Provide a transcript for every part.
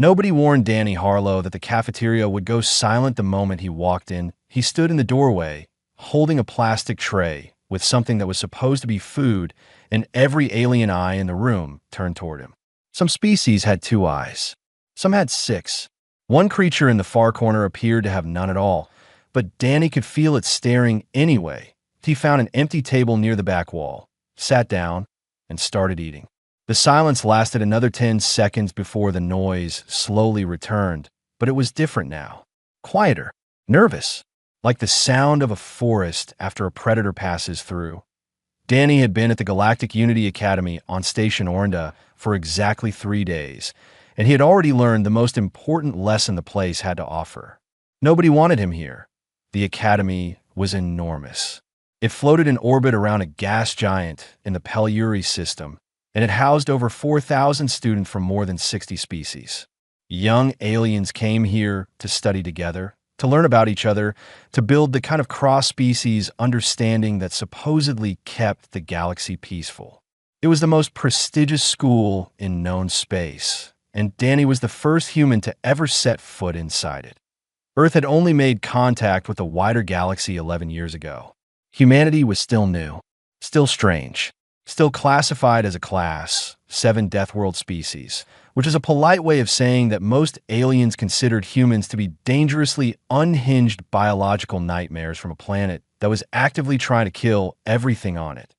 Nobody warned Danny Harlow that the cafeteria would go silent the moment he walked in. He stood in the doorway, holding a plastic tray with something that was supposed to be food, and every alien eye in the room turned toward him. Some species had 2 eyes. Some had 6. One creature in the far corner appeared to have none at all, but Danny could feel it staring anyway. He found an empty table near the back wall, sat down, and started eating. The silence lasted another 10 seconds before the noise slowly returned, but it was different now. Quieter, nervous, like the sound of a forest after a predator passes through. Danny had been at the Galactic Unity Academy on Station Ornda for exactly 3 days, and he had already learned the most important lesson the place had to offer. Nobody wanted him here. The Academy was enormous. It floated in orbit around a gas giant in the Pelluri system, and it housed over 4,000 students from more than 60 species. Young aliens came here to study together, to learn about each other, to build the kind of cross-species understanding that supposedly kept the galaxy peaceful. It was the most prestigious school in known space, and Danny was the first human to ever set foot inside it. Earth had only made contact with the wider galaxy 11 years ago. Humanity was still new, still strange, still classified as a class, 7 Death World species, which is a polite way of saying that most aliens considered humans to be dangerously unhinged biological nightmares from a planet that was actively trying to kill everything on it.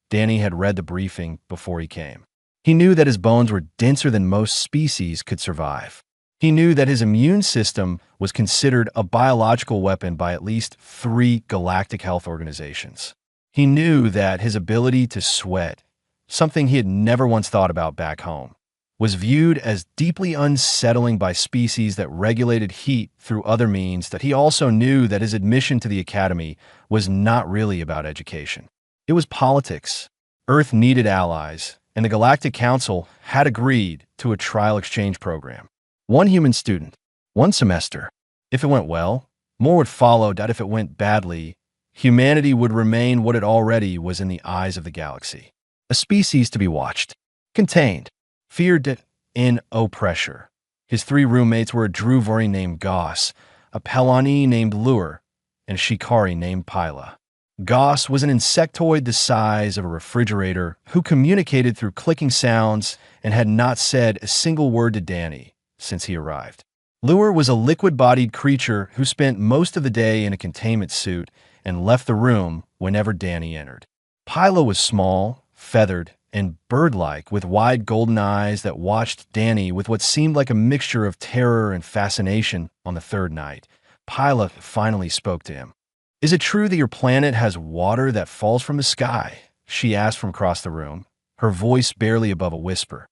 Danny had read the briefing before he came. He knew that his bones were denser than most species could survive. He knew that his immune system was considered a biological weapon by at least 3 galactic health organizations. He knew that his ability to sweat, something he had never once thought about back home, was viewed as deeply unsettling by species that regulated heat through other means. That he also knew that his admission to the Academy was not really about education. It was politics. Earth needed allies, and the Galactic Council had agreed to a trial exchange program. 1 human student, 1 semester. If it went well, more would follow. If it went badly, humanity would remain what it already was in the eyes of the galaxy. A species to be watched, contained, feared, in oppressor. His 3 roommates were a Druvari named Goss, a Pelani named Lure, and a Shikari named Pila. Goss was an insectoid the size of a refrigerator who communicated through clicking sounds and had not said a single word to Danny since he arrived. Lure was a liquid-bodied creature who spent most of the day in a containment suit and left the room whenever Danny entered. Pila was small, feathered, and bird-like, with wide golden eyes that watched Danny with what seemed like a mixture of terror and fascination. On the 3rd night, Pila finally spoke to him. "Is it true that your planet has water that falls from the sky?" she asked from across the room, her voice barely above a whisper.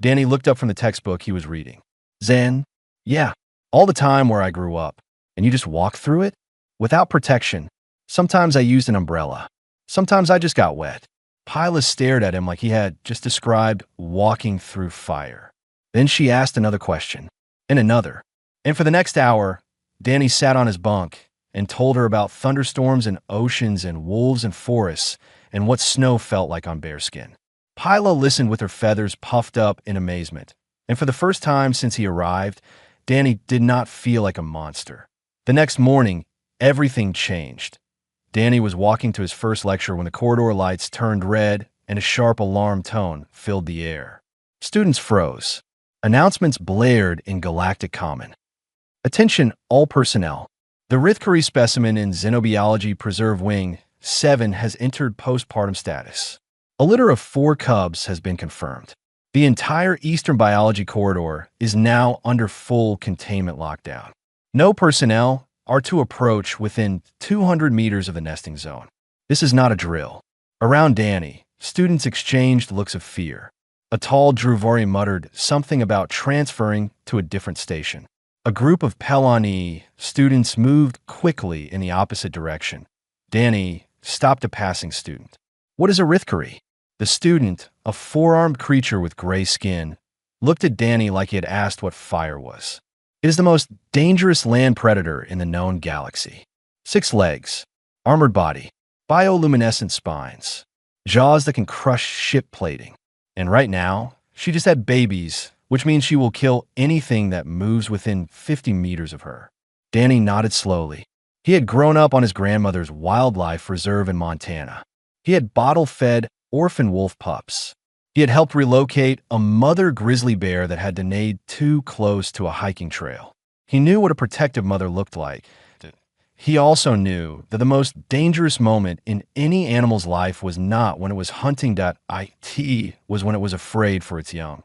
Danny looked up from the textbook he was reading. "Zen, yeah, all the time where I grew up. And you just walked through it? Without protection. Sometimes I used an umbrella. Sometimes I just got wet." Pila stared at him like he had just described walking through fire. Then she asked another question, and another. And for the next hour, Danny sat on his bunk and told her about thunderstorms and oceans and wolves and forests and what snow felt like on bearskin. Pila listened with her feathers puffed up in amazement. And for the first time since he arrived, Danny did not feel like a monster. The next morning, everything changed. Danny was walking to his first lecture when the corridor lights turned red and a sharp alarm tone filled the air. Students froze. Announcements blared in Galactic Common. "Attention, all personnel. The Rithkari specimen in Xenobiology Preserve Wing 7 has entered postpartum status. A litter of 4 cubs has been confirmed. The entire Eastern Biology Corridor is now under full containment lockdown. No personnel are to approach within 200 meters of the nesting zone. This is not a drill." Around Danny, students exchanged looks of fear. A tall Druvari muttered something about transferring to a different station. A group of Pelani students moved quickly in the opposite direction. Danny stopped a passing student. "What is a Rithkari?" The student, a 4-armed creature with gray skin, looked at Danny like he had asked what fire was. "It is the most dangerous land predator in the known galaxy. 6 legs, armored body, bioluminescent spines, jaws that can crush ship plating. And right now, she just had babies which means she will kill anything that moves within 50 meters of her. Danny nodded slowly. He had grown up on his grandmother's wildlife reserve in Montana. He had bottle-fed orphan wolf pups. He had helped relocate a mother grizzly bear that had denayed too close to a hiking trail. He knew what a protective mother looked like. He also knew that the most dangerous moment in any animal's life was not when it was hunting. It was when it was afraid for its young.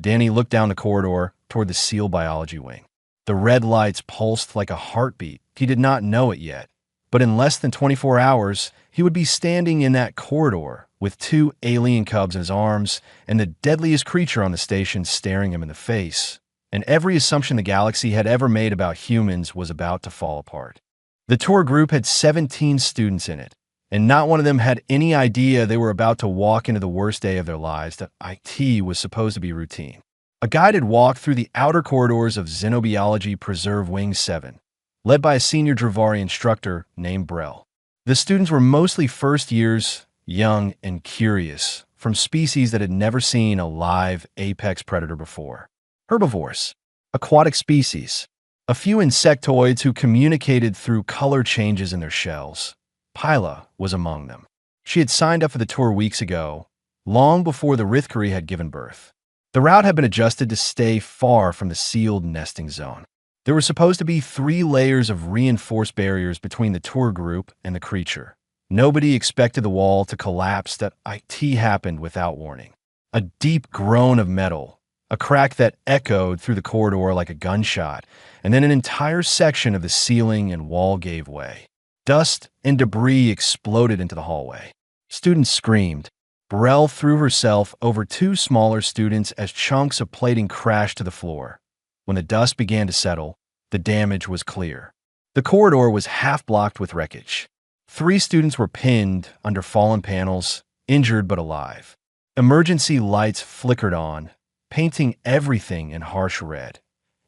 Danny looked down the corridor toward the SEAL biology wing. The red lights pulsed like a heartbeat. He did not know it yet, but in less than 24 hours, he would be standing in that corridor with 2 alien cubs in his arms and the deadliest creature on the station staring him in the face. And every assumption the galaxy had ever made about humans was about to fall apart. The tour group had 17 students in it, and not one of them had any idea they were about to walk into the worst day of their lives. That IT was supposed to be routine. A guided walk through the outer corridors of Xenobiology Preserve Wing 7, led by a senior Dravari instructor named Brell. The students were mostly first years, young and curious, from species that had never seen a live apex predator before. Herbivores, aquatic species, a few insectoids who communicated through color changes in their shells. Pila was among them. She had signed up for the tour weeks ago, long before the Rithkari had given birth. The route had been adjusted to stay far from the sealed nesting zone. There were supposed to be 3 layers of reinforced barriers between the tour group and the creature. Nobody expected the wall to collapse. That IT happened without warning. A deep groan of metal, a crack that echoed through the corridor like a gunshot, and then an entire section of the ceiling and wall gave way. Dust and debris exploded into the hallway. Students screamed. Burrell threw herself over 2 smaller students as chunks of plating crashed to the floor. When the dust began to settle, the damage was clear. The corridor was half blocked with wreckage. 3 students were pinned under fallen panels, injured but alive. Emergency lights flickered on, painting everything in harsh red.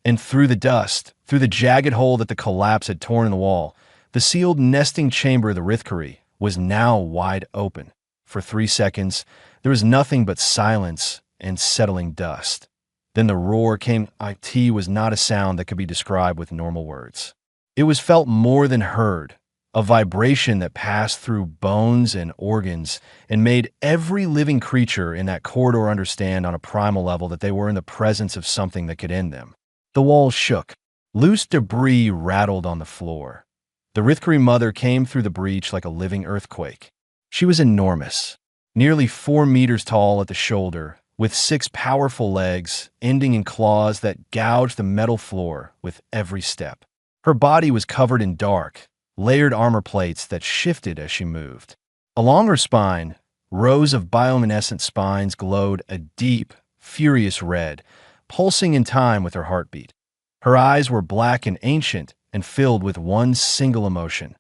And through the dust, through the jagged hole that the collapse had torn in the wall, the sealed nesting chamber of the Rithkari was now wide open. For 3 seconds, there was nothing but silence and settling dust. Then the roar came. IT was not a sound that could be described with normal words. It was felt more than heard, a vibration that passed through bones and organs and made every living creature in that corridor understand on a primal level that they were in the presence of something that could end them. The walls shook. Loose debris rattled on the floor. The Rithkari mother came through the breach like a living earthquake. She was enormous, nearly 4 meters tall at the shoulder, with 6 powerful legs ending in claws that gouged the metal floor with every step. Her body was covered in dark, layered armor plates that shifted as she moved. Along her spine, rows of bioluminescent spines glowed a deep, furious red, pulsing in time with her heartbeat. Her eyes were black and ancient and filled with one single emotion: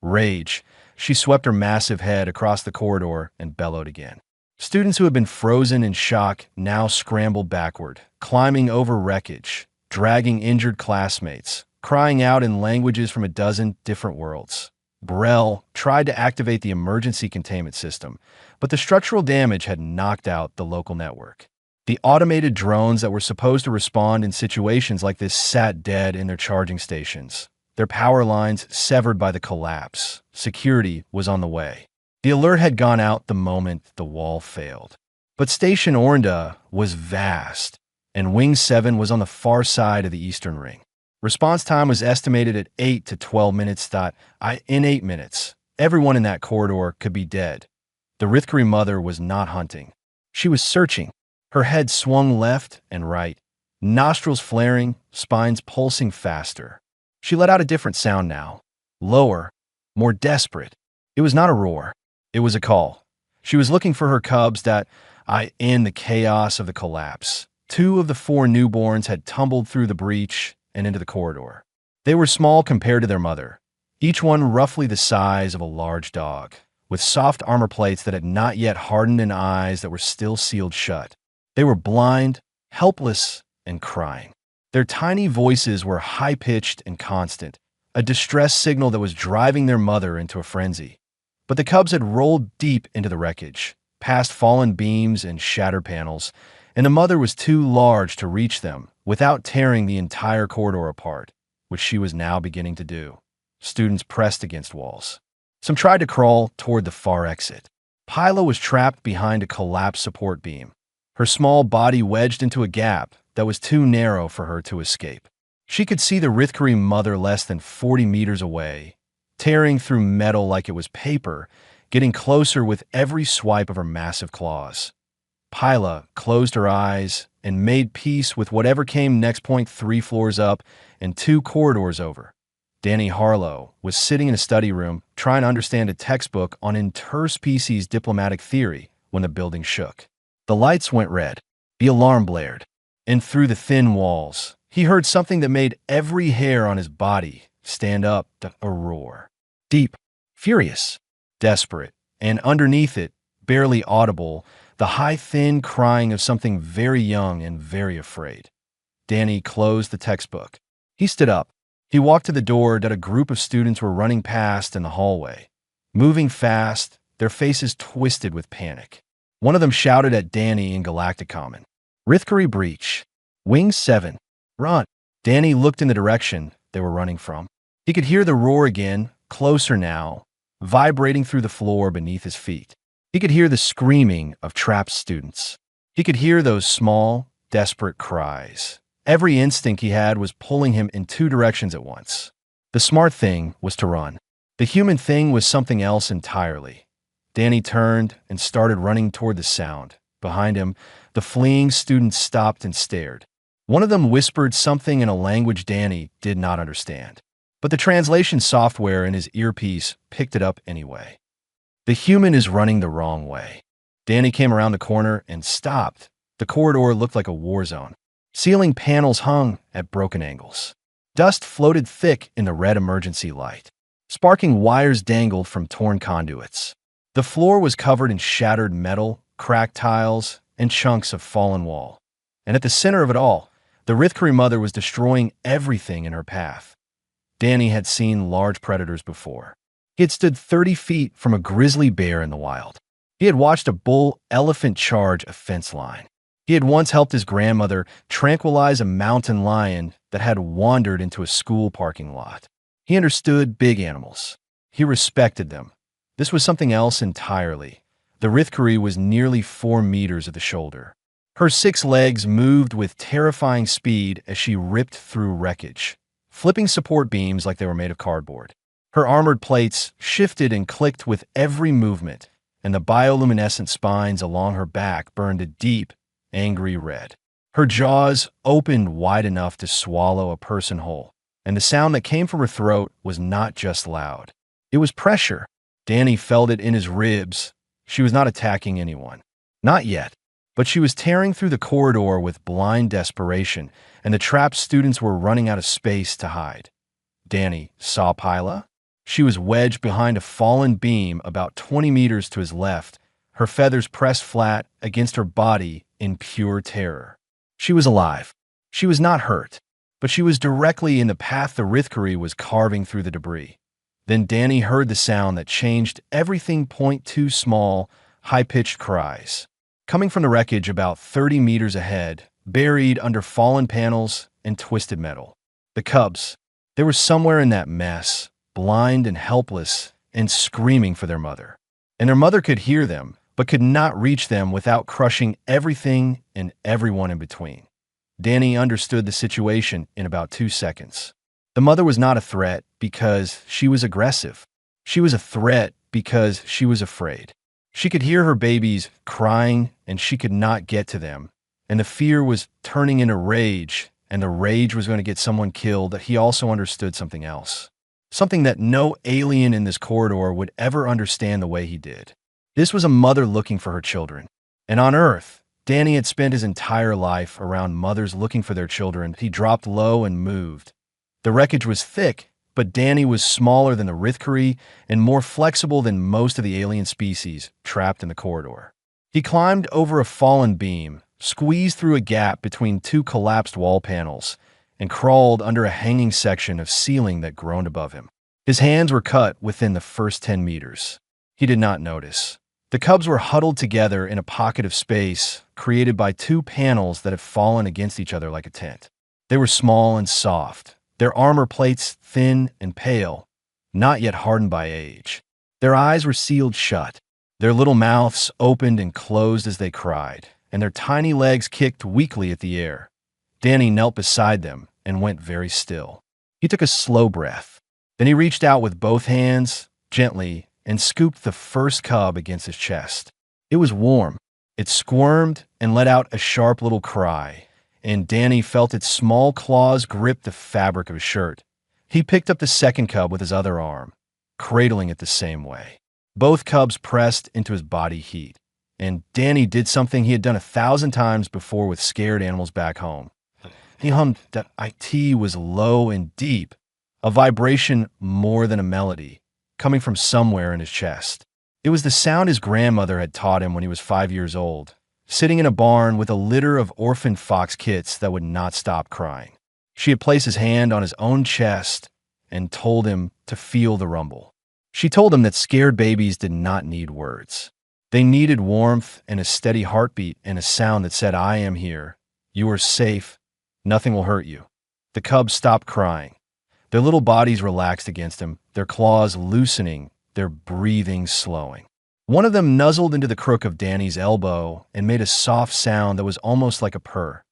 rage. She swept her massive head across the corridor and bellowed again. Students who had been frozen in shock now scrambled backward, climbing over wreckage, dragging injured classmates, crying out in languages from a dozen different worlds. Burrell tried to activate the emergency containment system, but the structural damage had knocked out the local network. The automated drones that were supposed to respond in situations like this sat dead in their charging stations, their power lines severed by the collapse. Security was on the way. The alert had gone out the moment the wall failed. But Station Ornda was vast, and Wing 7 was on the far side of the Eastern Ring. Response time was estimated at 8 to 12 minutes. In 8 minutes, everyone in that corridor could be dead. The Rithkari mother was not hunting. She was searching. Her head swung left and right, nostrils flaring, spines pulsing faster. She let out a different sound now, lower, more desperate. It was not a roar. It was a call. She was looking for her cubs in the chaos of the collapse. 2 of the 4 newborns had tumbled through the breach and into the corridor. They were small compared to their mother, each one roughly the size of a large dog, with soft armor plates that had not yet hardened and eyes that were still sealed shut. They were blind, helpless, and crying. Their tiny voices were high-pitched and constant, a distress signal that was driving their mother into a frenzy. But the cubs had rolled deep into the wreckage, past fallen beams and shattered panels, and the mother was too large to reach them without tearing the entire corridor apart, which she was now beginning to do. Students pressed against walls. Some tried to crawl toward the far exit. Pila was trapped behind a collapsed support beam, her small body wedged into a gap that was too narrow for her to escape. She could see the Rithkari mother less than 40 meters away, tearing through metal like it was paper, getting closer with every swipe of her massive claws. Pila closed her eyes and made peace with whatever came next. 3 floors up and 2 corridors over. Danny Harlow was sitting in a study room trying to understand a textbook on interspecies diplomatic theory when the building shook. The lights went red. The alarm blared. And through the thin walls, he heard something that made every hair on his body stand up to a roar. Deep, furious, desperate, and underneath it, barely audible, the high, thin crying of something very young and very afraid. Danny closed the textbook. He stood up. He walked to the door that a group of students were running past in the hallway. Moving fast, their faces twisted with panic. One of them shouted at Danny in Galactic common. Rithkari breach. Wing 7. Run. Danny looked in the direction they were running from. He could hear the roar again, closer now, vibrating through the floor beneath his feet. He could hear the screaming of trapped students. He could hear those small, desperate cries. Every instinct he had was pulling him in 2 directions at once. The smart thing was to run. The human thing was something else entirely. Danny turned and started running toward the sound. Behind him, the fleeing students stopped and stared. One of them whispered something in a language Danny did not understand, but the translation software in his earpiece picked it up anyway. The human is running the wrong way. Danny came around the corner and stopped. The corridor looked like a war zone. Ceiling panels hung at broken angles. Dust floated thick in the red emergency light. Sparking wires dangled from torn conduits. The floor was covered in shattered metal, cracked tiles, and chunks of fallen wall. And at the center of it all, the Rithkari mother was destroying everything in her path. Danny had seen large predators before. He had stood 30 feet from a grizzly bear in the wild. He had watched a bull elephant charge a fence line. He had once helped his grandmother tranquilize a mountain lion that had wandered into a school parking lot. He understood big animals. He respected them. This was something else entirely. The Rithkari was nearly 4 meters at the shoulder. Her 6 legs moved with terrifying speed as she ripped through wreckage, flipping support beams like they were made of cardboard. Her armored plates shifted and clicked with every movement, and the bioluminescent spines along her back burned a deep, angry red. Her jaws opened wide enough to swallow a person whole, and the sound that came from her throat was not just loud. It was pressure. Danny felt it in his ribs. She was not attacking anyone. Not yet. But she was tearing through the corridor with blind desperation, and the trapped students were running out of space to hide. Danny saw Pila. She was wedged behind a fallen beam about 20 meters to his left, her feathers pressed flat against her body in pure terror. She was alive. She was not hurt, but she was directly in the path the Rithkari was carving through the debris. Then Danny heard the sound that changed everything. 2 small, high-pitched cries, coming from the wreckage about 30 meters ahead, buried under fallen panels and twisted metal. The cubs, they were somewhere in that mess, blind and helpless, and screaming for their mother. And their mother could hear them, but could not reach them without crushing everything and everyone in between. Danny understood the situation in about 2 seconds. The mother was not a threat because she was aggressive. She was a threat because she was afraid. She could hear her babies crying, and she could not get to them. And the fear was turning into rage, and the rage was going to get someone killed. That he also understood something else. Something that no alien in this corridor would ever understand the way he did. This was a mother looking for her children. And on Earth, Danny had spent his entire life around mothers looking for their children. He dropped low and moved. The wreckage was thick, but Danny was smaller than the Rithkari and more flexible than most of the alien species trapped in the corridor. He climbed over a fallen beam, squeezed through a gap between 2 collapsed wall panels, and crawled under a hanging section of ceiling that groaned above him. His hands were cut within the first 10 meters. He did not notice. The cubs were huddled together in a pocket of space created by two panels that had fallen against each other like a tent. They were small and soft, their armor plates thin and pale, not yet hardened by age. Their eyes were sealed shut, their little mouths opened and closed as they cried, and their tiny legs kicked weakly at the air. Danny knelt beside them and went very still. He took a slow breath. Then he reached out with both hands, gently, and scooped the first cub against his chest. It was warm. It squirmed and let out a sharp little cry, and Danny felt its small claws grip the fabric of his shirt. He picked up the second cub with his other arm, cradling it the same way. Both cubs pressed into his body heat, and Danny did something he had done 1,000 times before with scared animals back home. He hummed that it was low and deep, a vibration more than a melody, coming from somewhere in his chest. It was the sound his grandmother had taught him when he was 5 years old, sitting in a barn with a litter of orphan fox kits that would not stop crying. She had placed his hand on his own chest and told him to feel the rumble. She told him that scared babies did not need words. They needed warmth and a steady heartbeat and a sound that said, "I am here. You are safe. Nothing will hurt you." The cubs stopped crying. Their little bodies relaxed against him, their claws loosening, their breathing slowing. One of them nuzzled into the crook of Danny's elbow and made a soft sound that was almost like a purr.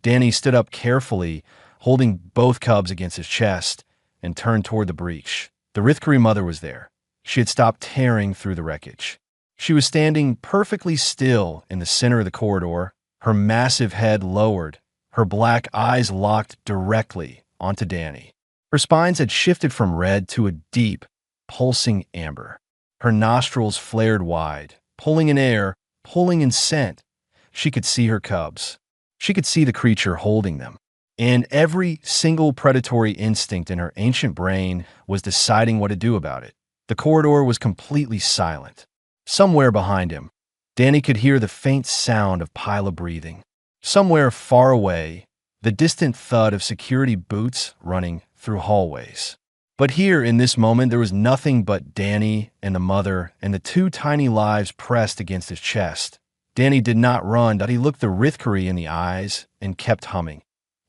Danny stood up carefully, holding both cubs against his chest, and turned toward the breach. The Rithkari mother was there. She had stopped tearing through the wreckage. She was standing perfectly still in the center of the corridor, her massive head lowered, her black eyes locked directly onto Danny. Her spines had shifted from red to a deep, pulsing amber. Her nostrils flared wide, pulling in air, pulling in scent. She could see her cubs. She could see the creature holding them. And every single predatory instinct in her ancient brain was deciding what to do about it. The corridor was completely silent. Somewhere behind him, Danny could hear the faint sound of Pila breathing. Somewhere far away, the distant thud of security boots running through hallways. But here, in this moment, there was nothing but Danny and the mother and the two tiny lives pressed against his chest. Danny did not run, but he looked the Rithkari in the eyes and kept humming.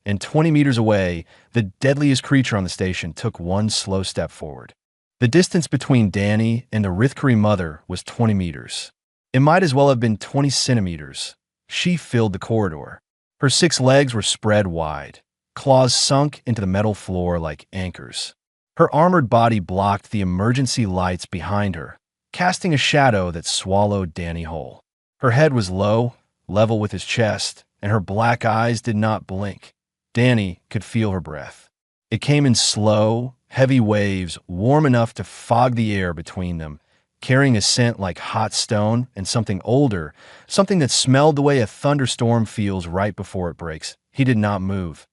And 20 meters away, the deadliest creature on the station took one slow step forward. The distance between Danny and the Rithkari mother was 20 meters. It might as well have been 20 centimeters. She filled the corridor. Her 6 legs were spread wide, claws sunk into the metal floor like anchors. Her armored body blocked the emergency lights behind her, casting a shadow that swallowed Danny whole. Her head was low, level with his chest, and her black eyes did not blink. Danny could feel her breath. It came in slow, heavy waves, warm enough to fog the air between them, carrying a scent like hot stone and something older, something that smelled the way a thunderstorm feels right before it breaks. He did not move.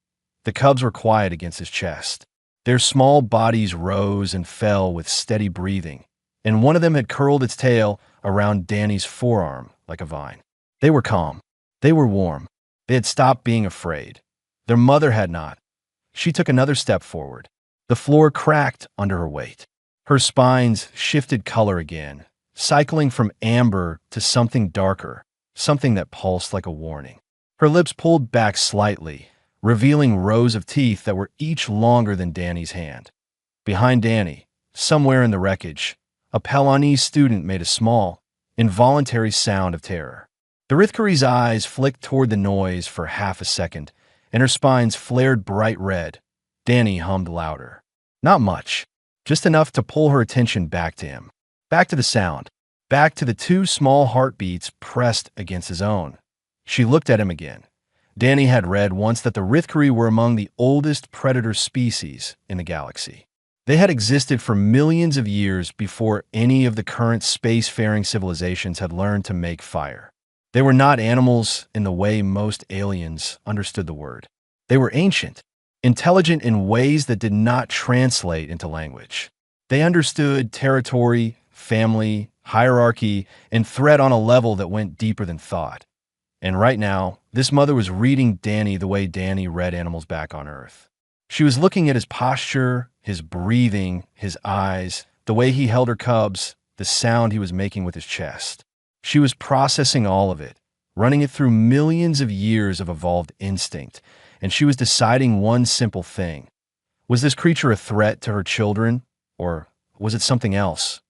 The cubs were quiet against his chest. Their small bodies rose and fell with steady breathing, and one of them had curled its tail around Danny's forearm like a vine. They were calm. They were warm. They had stopped being afraid. Their mother had not. She took another step forward. The floor cracked under her weight. Her spines shifted color again, cycling from amber to something darker, something that pulsed like a warning. Her lips pulled back slightly, revealing rows of teeth that were each longer than Danny's hand. Behind Danny, somewhere in the wreckage, a Pelonese student made a small, involuntary sound of terror. The Rithkari's eyes flicked toward the noise for half a second, and her spines flared bright red. Danny hummed louder. Not much, just enough to pull her attention back to him, back to the sound, back to the 2 small heartbeats pressed against his own. She looked at him again. Danny had read once that the Rithkari were among the oldest predator species in the galaxy. They had existed for millions of years before any of the current spacefaring civilizations had learned to make fire. They were not animals in the way most aliens understood the word. They were ancient, intelligent in ways that did not translate into language. They understood territory, family, hierarchy, and threat on a level that went deeper than thought. And right now, this mother was reading Danny the way Danny read animals back on Earth. She was looking at his posture, his breathing, his eyes, the way he held her cubs, the sound he was making with his chest. She was processing all of it, running it through millions of years of evolved instinct, and she was deciding one simple thing. Was this creature a threat to her children, or was it something else?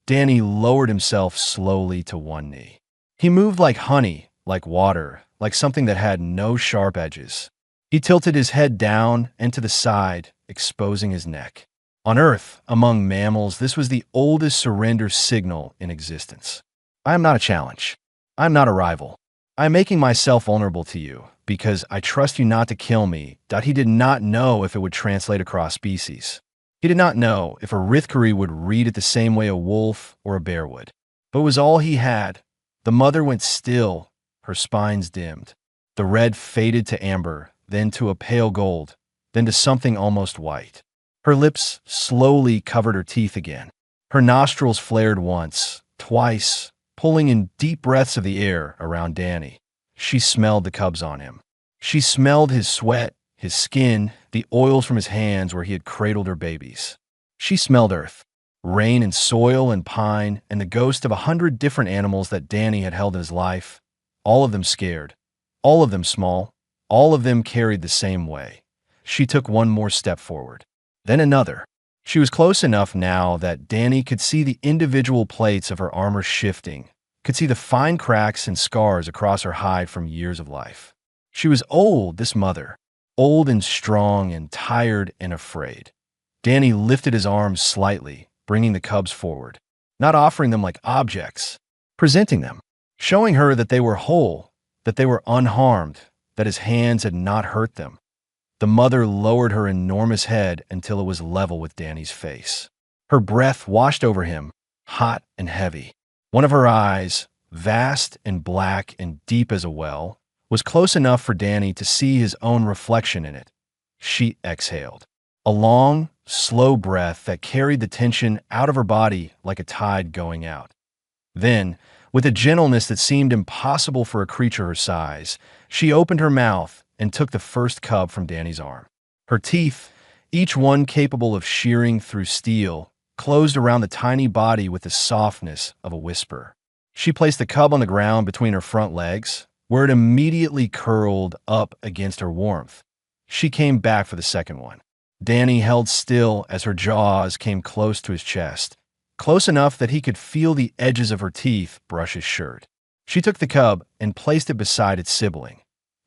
Danny lowered himself slowly to one knee. He moved like honey, like water, like something that had no sharp edges. He tilted his head down and to the side, exposing his neck. On Earth, among mammals, this was the oldest surrender signal in existence. I am not a challenge. I am not a rival. I am making myself vulnerable to you, because I trust you not to kill me. He did not know if it would translate across species. He did not know if a Rithkari would read it the same way a wolf or a bear would. But it was all he had. The mother went still, her spines dimmed. The red faded to amber, then to a pale gold, then to something almost white. Her lips slowly covered her teeth again. Her nostrils flared once, twice, pulling in deep breaths of the air around Danny. She smelled the cubs on him. She smelled his sweat, his skin, the oils from his hands where he had cradled her babies. She smelled earth, rain and soil and pine, and the ghost of 100 different animals that Danny had held in his life, all of them scared, all of them small, all of them carried the same way. She took one more step forward, then another. She was close enough now that Danny could see the individual plates of her armor shifting, could see the fine cracks and scars across her hide from years of life. She was old, this mother, old and strong and tired and afraid. Danny lifted his arms slightly, bringing the cubs forward, not offering them like objects, presenting them, showing her that they were whole, that they were unharmed, that his hands had not hurt them. The mother lowered her enormous head until it was level with Danny's face. Her breath washed over him, hot and heavy. One of her eyes, vast and black and deep as a well, was close enough for Danny to see his own reflection in it. She exhaled, a long, slow breath that carried the tension out of her body like a tide going out. Then, with a gentleness that seemed impossible for a creature her size, she opened her mouth and took the first cub from Danny's arm. Her teeth, each one capable of shearing through steel, closed around the tiny body with the softness of a whisper. She placed the cub on the ground between her front legs, where it immediately curled up against her warmth. She came back for the second one. Danny held still as her jaws came close to his chest, close enough that he could feel the edges of her teeth brush his shirt. She took the cub and placed it beside its sibling.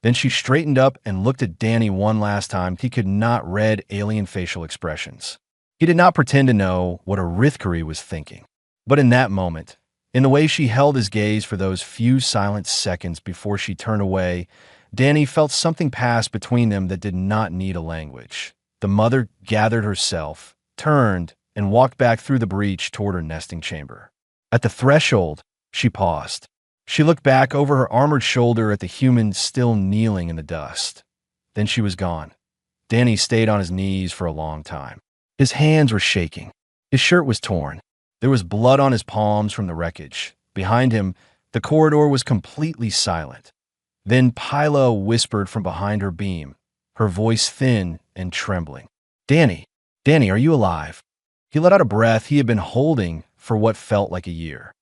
Then she straightened up and looked at Danny one last time. He could not read alien facial expressions. He did not pretend to know what a Rithkari was thinking. But in that moment, in the way she held his gaze for those few silent seconds before she turned away, Danny felt something pass between them that did not need a language. The mother gathered herself, turned, and walked back through the breach toward her nesting chamber. At the threshold, she paused. She looked back over her armored shoulder at the human still kneeling in the dust. Then she was gone. Danny stayed on his knees for a long time. His hands were shaking. His shirt was torn. There was blood on his palms from the wreckage. Behind him, the corridor was completely silent. Then Pila whispered from behind her beam, her voice thin and trembling. Danny, are you alive?" He let out a breath he had been holding for what felt like a year.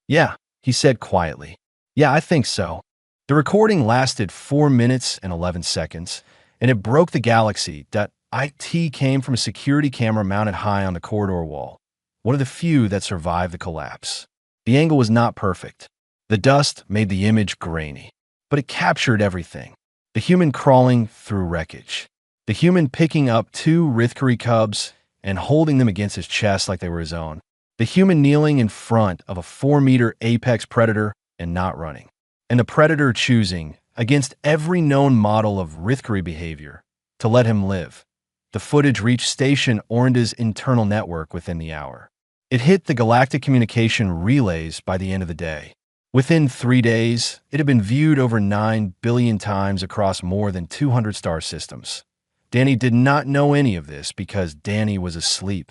"Yeah," he said quietly. "Yeah, I think so." The recording lasted 4 minutes and 11 seconds, and it broke the galaxy. It came from a security camera mounted high on the corridor wall, one of the few that survived the collapse. The angle was not perfect. The dust made the image grainy, but it captured everything. The human crawling through wreckage. The human picking up 2 Rithkari cubs and holding them against his chest like they were his own. The human kneeling in front of a 4-meter apex predator and not running. And the predator choosing, against every known model of Rithkari behavior, to let him live. The footage reached Station Orinda's internal network within the hour. It hit the Galactic communication relays by the end of the day. Within 3 days, it had been viewed over 9 billion times across more than 200 star systems. Danny did not know any of this because Danny was asleep.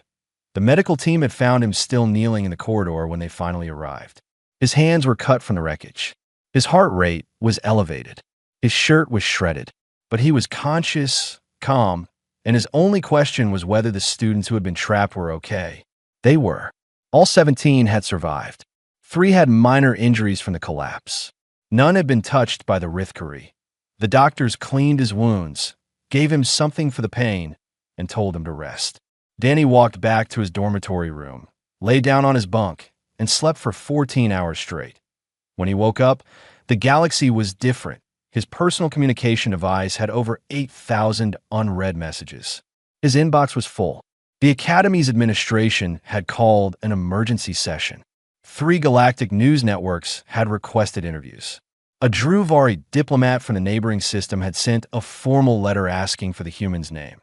The medical team had found him still kneeling in the corridor when they finally arrived. His hands were cut from the wreckage. His heart rate was elevated. His shirt was shredded. But he was conscious, calm, and his only question was whether the students who had been trapped were okay. They were. All 17 had survived. 3 had minor injuries from the collapse. None had been touched by the Rithkari. The doctors cleaned his wounds, gave him something for the pain, and told him to rest. Danny walked back to his dormitory room, lay down on his bunk, and slept for 14 hours straight. When he woke up, the galaxy was different. His personal communication device had over 8,000 unread messages. His inbox was full. The Academy's administration had called an emergency session. 3 galactic news networks had requested interviews. A Druvari diplomat from the neighboring system had sent a formal letter asking for the human's name.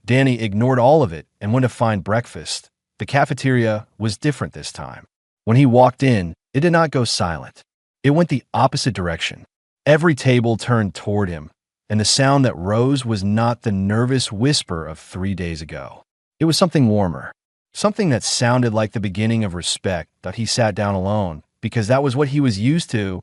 Danny ignored all of it and went to find breakfast. The cafeteria was different this time. When he walked in, it did not go silent. It went the opposite direction. Every table turned toward him, and the sound that rose was not the nervous whisper of 3 days ago. It was something warmer, something that sounded like the beginning of respect. That he sat down alone, because that was what he was used to,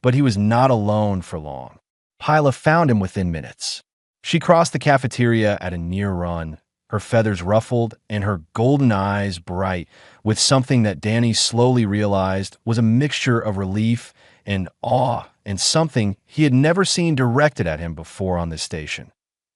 but he was not alone for long. Hyla found him within minutes. She crossed the cafeteria at a near run, her feathers ruffled and her golden eyes bright with something that Danny slowly realized was a mixture of relief and awe, and something he had never seen directed at him before on this station.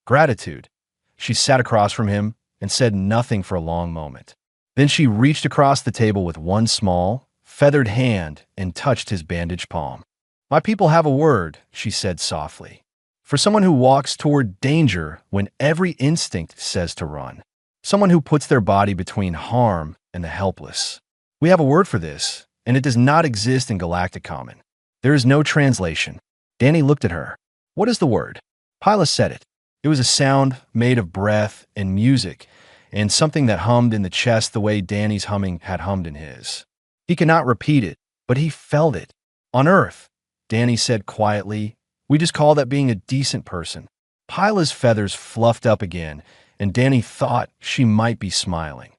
Gratitude. She sat across from him and said nothing for a long moment. Then she reached across the table with one small, feathered hand and touched his bandaged palm. "My people have a word," she said softly, "for someone who walks toward danger when every instinct says to run. Someone who puts their body between harm and the helpless. We have a word for this, and it does not exist in Galactic Common. There is no translation." Danny looked at her. "What is the word?" Hyla said it. It was a sound made of breath and music, and something that hummed in the chest the way Danny's humming had hummed in his. He could not repeat it, but he felt it. "On Earth," Danny said quietly, "we just call that being a decent person." Hyla's feathers fluffed up again, and Danny thought she might be smiling.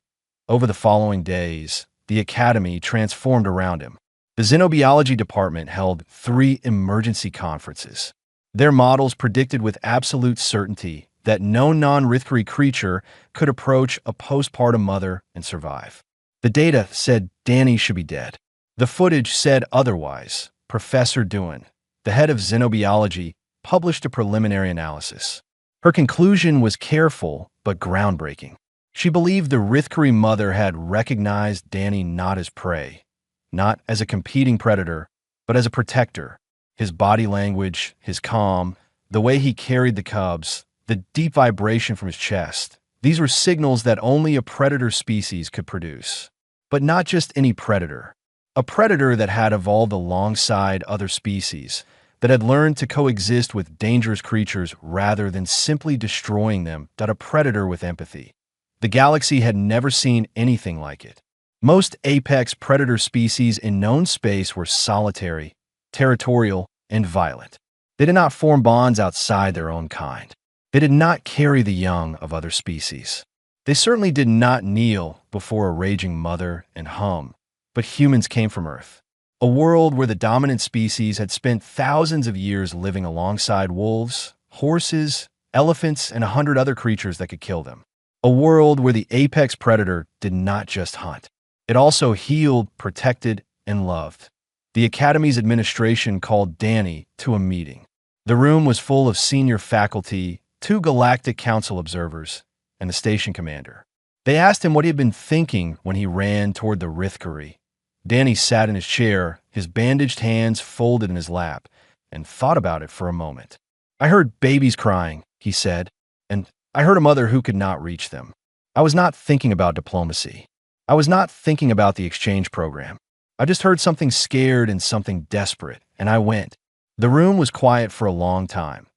Over the following days, the Academy transformed around him. The Xenobiology department held 3 emergency conferences. Their models predicted with absolute certainty that no non-Rithkari creature could approach a postpartum mother and survive. The data said Danny should be dead. The footage said otherwise. Professor Doohan, the head of Xenobiology, published a preliminary analysis. Her conclusion was careful but groundbreaking. She believed the Rithkari mother had recognized Danny not as prey, not as a competing predator, but as a protector. His body language, his calm, the way he carried the cubs, the deep vibration from his chest, these were signals that only a predator species could produce. But not just any predator. A predator that had evolved alongside other species, that had learned to coexist with dangerous creatures rather than simply destroying them, that a predator with empathy. The galaxy had never seen anything like it. Most apex predator species in known space were solitary, territorial, and violent. They did not form bonds outside their own kind. They did not carry the young of other species. They certainly did not kneel before a raging mother and hum. But humans came from Earth, a world where the dominant species had spent thousands of years living alongside wolves, horses, elephants, and 100 other creatures that could kill them. A world where the apex predator did not just hunt. It also healed, protected, and loved. The Academy's administration called Danny to a meeting. The room was full of senior faculty, 2 Galactic Council observers, and the station commander. They asked him what he had been thinking when he ran toward the Rithkari. Danny sat in his chair, his bandaged hands folded in his lap, and thought about it for a moment. "I heard babies crying," he said, "and I heard a mother who could not reach them. I was not thinking about diplomacy. I was not thinking about the exchange program. I just heard something scared and something desperate, and I went." The room was quiet for a long time.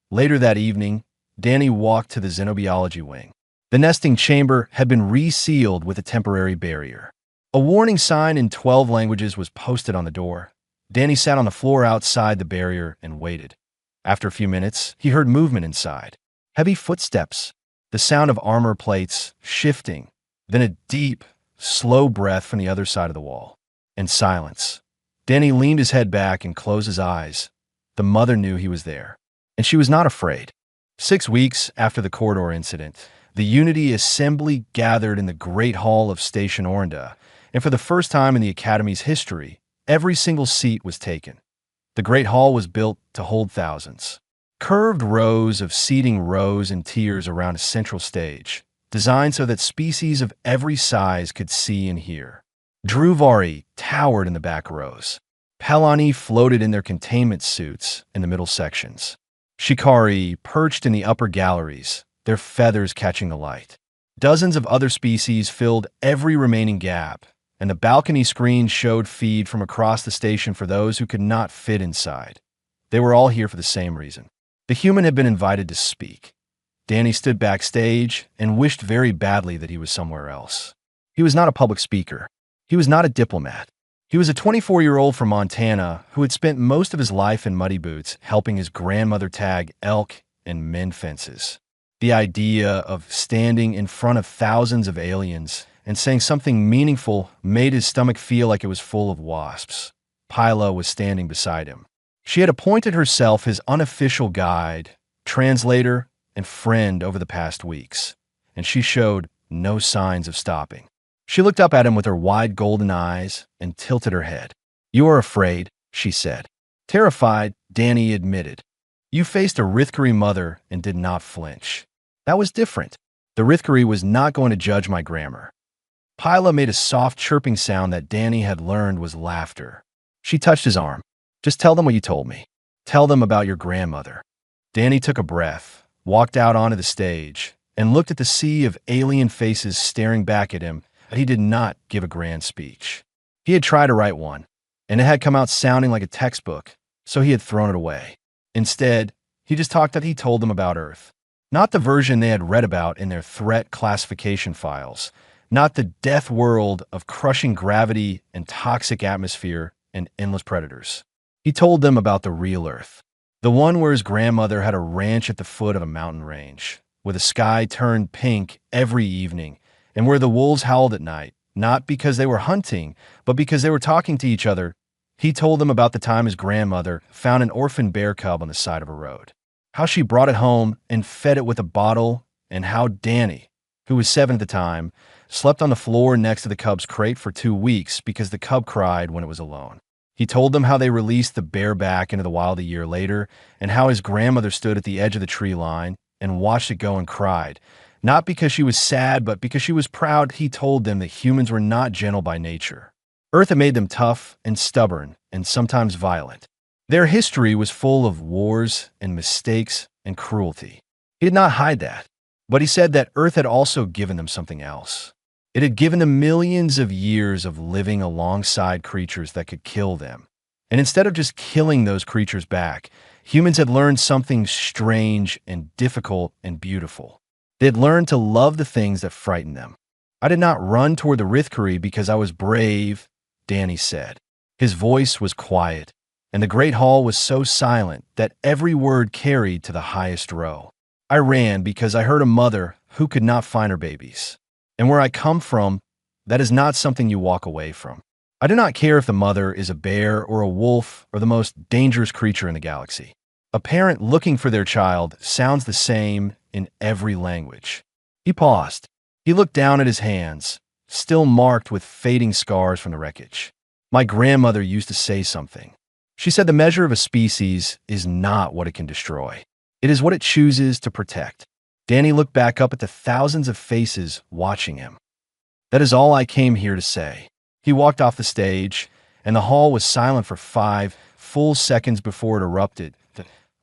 Later that evening, Danny walked to the Xenobiology wing. The nesting chamber had been resealed with a temporary barrier. A warning sign in 12 languages was posted on the door. Danny sat on the floor outside the barrier and waited. After a few minutes, he heard movement inside. Heavy footsteps, the sound of armor plates shifting, then a deep, slow breath from the other side of the wall, and silence. Danny leaned his head back and closed his eyes. The mother knew he was there, and she was not afraid. 6 weeks after the corridor incident, the Unity Assembly gathered in the Great Hall of Station Orinda, and for the first time in the Academy's history, Every single seat was taken. The Great Hall was built to hold thousands. Curved rows of seating rows and tiers around a central stage, designed so that species of every size could see and hear. Druvari towered in the back rows. Pelani floated in their containment suits in the middle sections. Shikari perched in the upper galleries, their feathers catching the light. Dozens of other species filled every remaining gap, and the balcony screens showed feed from across the station for those who could not fit inside. They were all here for the same reason. The human had been invited to speak. Danny stood backstage and wished very badly that he was somewhere else. He was not a public speaker. He was not a diplomat. He was a 24-year-old from Montana who had spent most of his life in muddy boots helping his grandmother tag elk and mend fences. The idea of standing in front of thousands of aliens and saying something meaningful made his stomach feel like it was full of wasps. Pila was standing beside him. She had appointed herself his unofficial guide, translator, and friend over the past weeks, and she showed no signs of stopping. She looked up at him with her wide golden eyes and tilted her head. "You are afraid," she said. Terrified, Danny admitted. "You faced a Rithkari mother and did not flinch. That was different. The Rithkari was not going to judge my grammar." Pila made a soft chirping sound that Danny had learned was laughter. She touched his arm. "Just tell them what you told me. Tell them about your grandmother." Danny took a breath, walked out onto the stage, and looked at the sea of alien faces staring back at him, but he did not give a grand speech. He had tried to write one, and it had come out sounding like a textbook, so he had thrown it away. Instead, he just talked that he told them about Earth. Not the version they had read about in their threat classification files, not the death world of crushing gravity and toxic atmosphere and endless predators. He told them about the real Earth, the one where his grandmother had a ranch at the foot of a mountain range, where the sky turned pink every evening, and where the wolves howled at night, not because they were hunting, but because they were talking to each other. He told them about the time his grandmother found an orphan bear cub on the side of a road, how she brought it home and fed it with a bottle, and how Danny, who was 7 at the time, slept on the floor next to the cub's crate for 2 weeks because the cub cried when it was alone. He told them how they released the bear back into the wild a year later, and how his grandmother stood at the edge of the tree line and watched it go and cried, not because she was sad, but because she was proud. He told them that humans were not gentle by nature. Earth had made them tough and stubborn and sometimes violent. Their history was full of wars and mistakes and cruelty. He did not hide that, but he said that Earth had also given them something else. It had given them millions of years of living alongside creatures that could kill them. And instead of just killing those creatures back, humans had learned something strange and difficult and beautiful. They had learned to love the things that frightened them. "I did not run toward the Rithkari because I was brave," Danny said. His voice was quiet, and the Great Hall was so silent that every word carried to the highest row. "I ran because I heard a mother who could not find her babies. And where I come from, that is not something you walk away from. I do not care if the mother is a bear or a wolf or the most dangerous creature in the galaxy. A parent looking for their child sounds the same in every language." He paused. He looked down at his hands, still marked with fading scars from the wreckage. "My grandmother used to say something. She said the measure of a species is not what it can destroy. It is what it chooses to protect." Danny looked back up at the thousands of faces watching him. "That is all I came here to say." He walked off the stage, and the hall was silent for 5 full seconds before it erupted.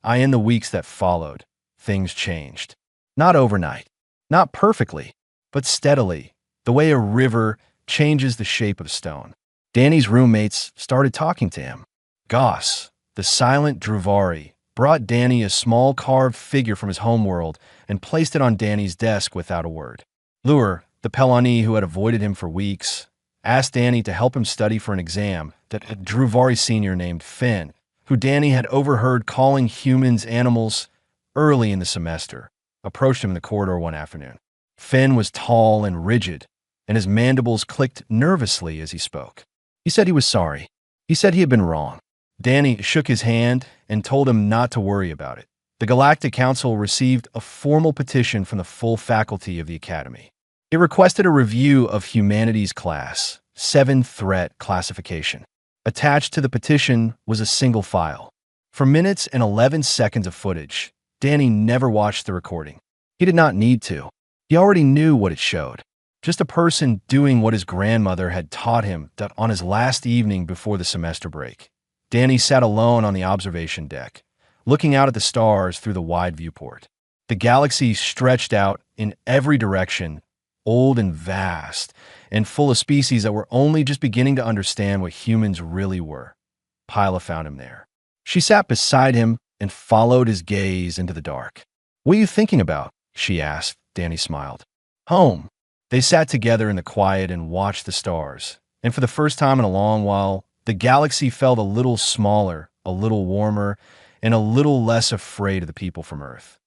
In the weeks that followed, things changed. Not overnight, not perfectly, but steadily, the way a river changes the shape of stone. Danny's roommates started talking to him. Goss, the silent Druvari, brought Danny a small carved figure from his homeworld and placed it on Danny's desk without a word. Lure, the Pelani who had avoided him for weeks, asked Danny to help him study for an exam that a Druvari senior named Finn, who Danny had overheard calling humans animals early in the semester, approached him in the corridor one afternoon. Finn was tall and rigid, and his mandibles clicked nervously as he spoke. He said he was sorry. He said he had been wrong. Danny shook his hand and told him not to worry about it. The Galactic Council received a formal petition from the full faculty of the Academy. It requested a review of Humanities class, 7 threat classification. Attached to the petition was a single file. For minutes and 11 seconds of footage, Danny never watched the recording. He did not need to. He already knew what it showed. Just a person doing what his grandmother had taught him on his last evening before the semester break. Danny sat alone on the observation deck, looking out at the stars through the wide viewport. The galaxy stretched out in every direction, old and vast, and full of species that were only just beginning to understand what humans really were. Pila found him there. She sat beside him and followed his gaze into the dark. "What are you thinking about?" she asked. Danny smiled. "Home." They sat together in the quiet and watched the stars, and for the first time in a long while, the galaxy felt a little smaller, a little warmer, and a little less afraid of the people from Earth.